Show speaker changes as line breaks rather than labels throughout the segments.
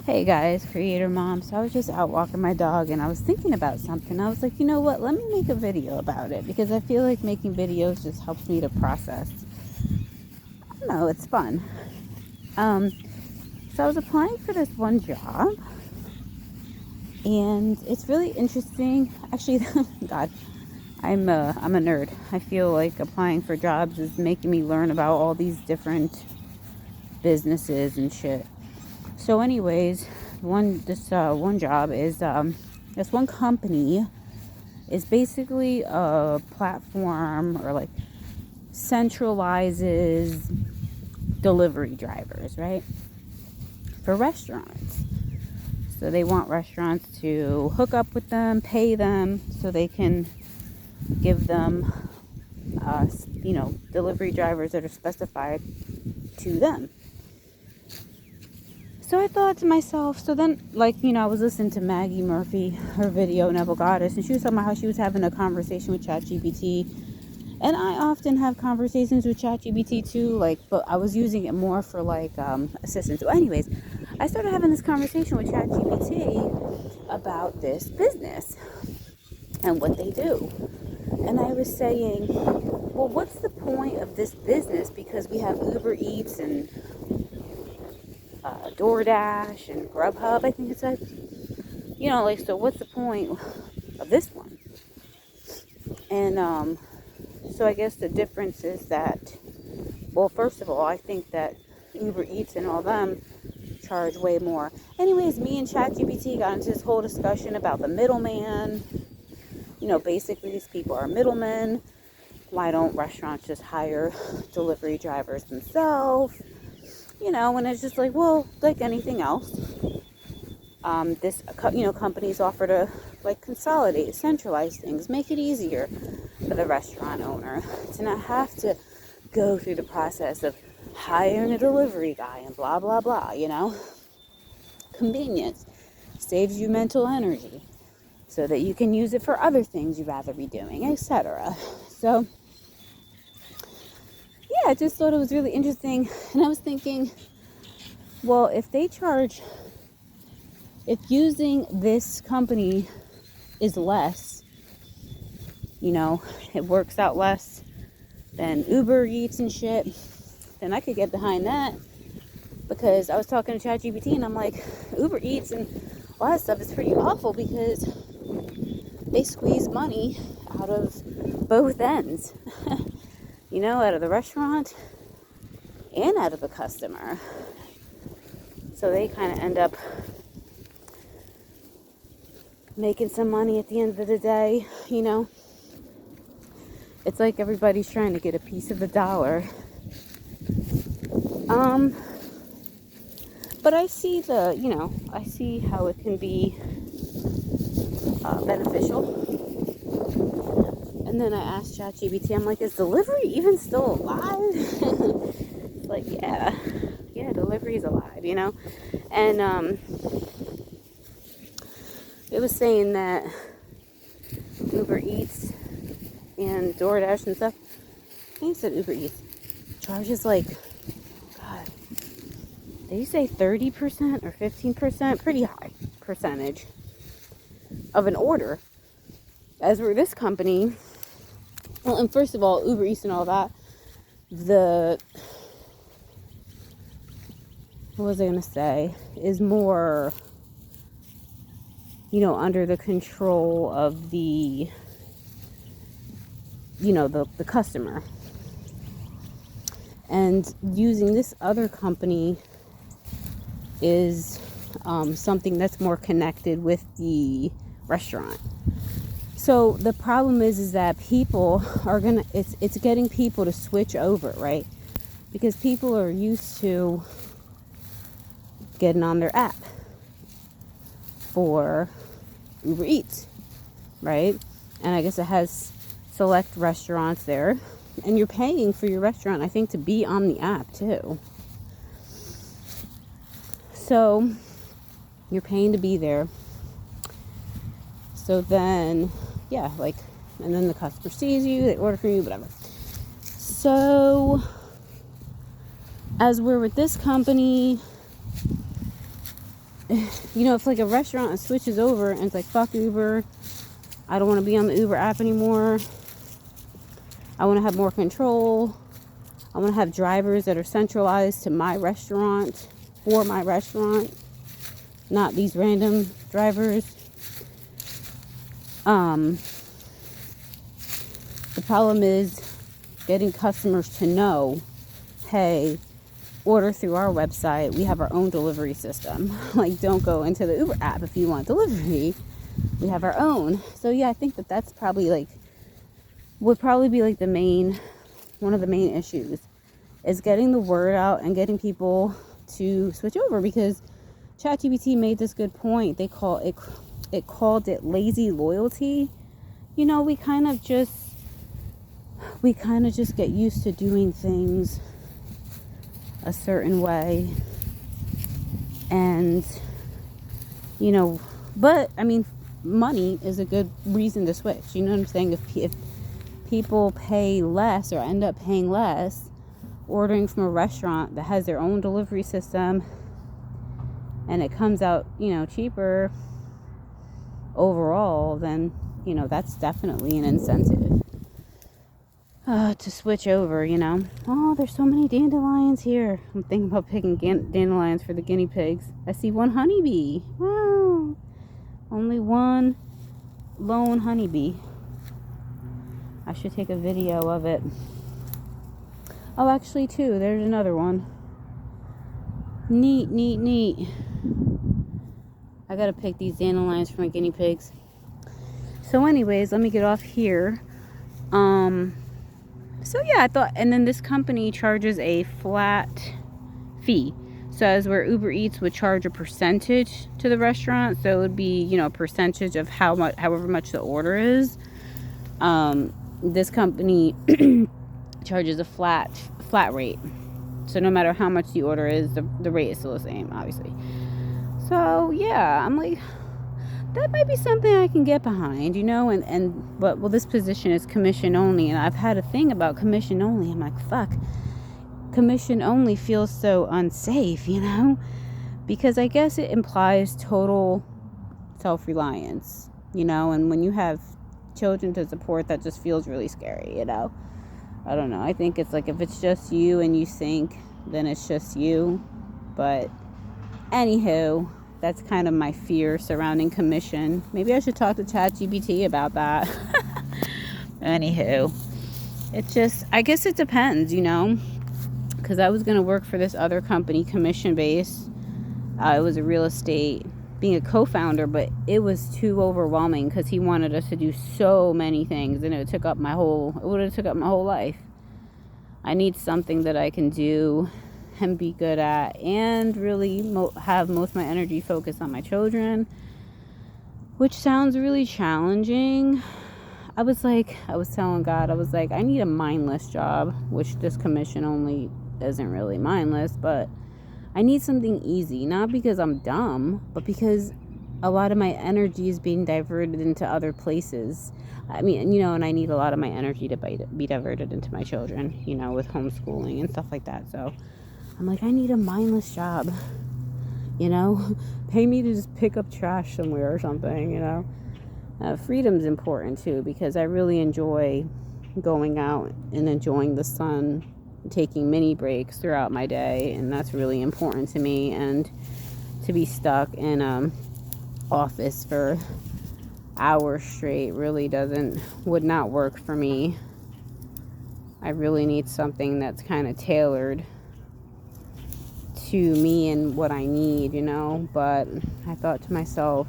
Hey guys, Creator Mom. So I was just out walking my dog and I was thinking about something. I was like, you know what? Let me make a video about it because I feel like making videos just helps me to process. I don't know, it's fun. Um, so I was applying for this one job and it's really interesting. Actually, God, I'm a nerd. I feel like applying for jobs is making me learn about all these different businesses and shit. So, anyways, one job is this one company is basically a platform or like centralizes delivery drivers, right? For restaurants. So they want restaurants to hook up with them, pay them, so they can give them, delivery drivers that are specified to them. So I thought to myself, so then, I was listening to Maggie Murphy, her video, Neville Goddess, and she was talking about how she was having a conversation with ChatGPT. And I often have conversations with ChatGPT too, but I was using it more for assistance. So anyways, I started having this conversation with ChatGPT about this business and what they do. And I was saying, well, what's the point of this business? Because we have Uber Eats and DoorDash and Grubhub, I think it said. So what's the point of this one? And so I guess the difference is that, well, first of all, I think that Uber Eats and all them charge way more. Anyways, me and ChatGPT got into this whole discussion about the middleman. Basically these people are middlemen. Why don't restaurants just hire delivery drivers themselves? And it's just like, well, like anything else, companies offer to consolidate, centralize things, make it easier for the restaurant owner to not have to go through the process of hiring a delivery guy and blah, blah, blah, Convenience saves you mental energy so that you can use it for other things you'd rather be doing, etc. So, yeah, I just thought it was really interesting. And I was thinking, well, if using this company is less, it works out less than Uber Eats and shit, then I could get behind that. Because I was talking to ChatGPT and I'm like, Uber Eats and all that stuff is pretty awful because they squeeze money out of both ends, out of the restaurant and out of the customer. So they kind of end up making some money at the end of the day, It's like everybody's trying to get a piece of the dollar. But I see I see how it can be beneficial. And then I asked ChatGPT, I'm like, is delivery even still alive? It's like, yeah, delivery's alive, And it was saying that Uber Eats and DoorDash and stuff, I think it said Uber Eats, charges God, did you say 30% or 15%? Pretty high percentage of an order. As for this company, well, and first of all, Uber Eats and all that, what was I going to say, is more, under the control of the customer. And using this other company is something that's more connected with the restaurant. So the problem is that people are it's getting people to switch over, right? Because people are used to getting on their app for Uber Eats, right? And I guess it has select restaurants there. And you're paying for your restaurant, I think, to be on the app too. So you're paying to be there. So then, and then the customer sees you, they order from you, whatever. So as we're with this company, if like a restaurant switches over and it's like, fuck Uber, I don't want to be on the Uber app anymore, I want to have more control, I want to have drivers that are centralized to my restaurant, for my restaurant, not these random drivers. The problem is getting customers to know, hey, order through our website. We have our own delivery system. Like, don't go into the Uber app if you want delivery. We have our own. So yeah, I think that's probably like, would probably be like one of the main issues is getting the word out and getting people to switch over, because ChatGPT made this good point. It called it lazy loyalty. We kind of just get used to doing things a certain way, and but I mean, money is a good reason to switch. You know what I'm saying? If people pay less or end up paying less ordering from a restaurant that has their own delivery system, and it comes out cheaper overall, then that's definitely an incentive to switch over. Oh, there's so many dandelions here. I'm thinking about picking dandelions for the guinea pigs. I see one honeybee. Wow, only one lone honeybee. I should take a video of it. Oh, actually two, there's another one. Neat. I gotta pick these dandelions for my guinea pigs. So anyways, let me get off here. So yeah, I thought, and then this company charges a flat fee. So as where Uber Eats would charge a percentage to the restaurant, so it would be, a percentage of however much the order is. This company charges a flat rate. So no matter how much the order is, the rate is still the same, obviously. So yeah, I'm like, that might be something I can get behind, but this position is commission only, and I've had a thing about commission only. I'm like, fuck, commission only feels so unsafe, because I guess it implies total self-reliance, and when you have children to support, that just feels really scary, I don't know. I think it's like, if it's just you and you think, then it's just you. But anywho, that's kind of my fear surrounding commission. Maybe I should talk to ChatGPT about that. Anywho, I guess it depends, because I was going to work for this other company, commission based. It was a real estate, being a co-founder, but it was too overwhelming because he wanted us to do so many things, and it would have took up my whole life. I need something that I can do and be good at, and really have most of my energy focused on my children, which sounds really challenging. I was telling God, I need a mindless job, which this commission only isn't really mindless, but I need something easy, not because I'm dumb, but because a lot of my energy is being diverted into other places. I mean, and I need a lot of my energy to be diverted into my children, with homeschooling and stuff like that. So I'm like, I need a mindless job, pay me to just pick up trash somewhere or something, freedom's important too, because I really enjoy going out and enjoying the sun, taking mini breaks throughout my day, and that's really important to me. And to be stuck in office for hours straight really would not work for me. I really need something that's kind of tailored to me and what I need, but I thought to myself,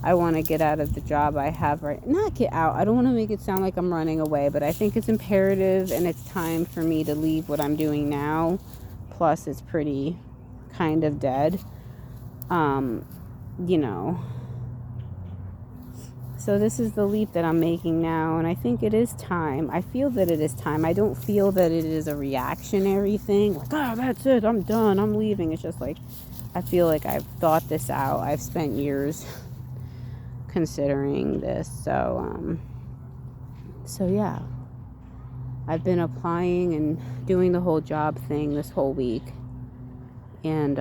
I want to get out of the job I have not get out. I don't want to make it sound like I'm running away, but I think it's imperative and it's time for me to leave what I'm doing now. Plus it's pretty kind of dead. So this is the leap that I'm making now, and I think it is time. I feel that it is time. I don't feel that it is a reactionary thing, like, oh, that's it, I'm done, I'm leaving. It's just like, I feel like I've thought this out. I've spent years considering this. So yeah, I've been applying and doing the whole job thing this whole week, and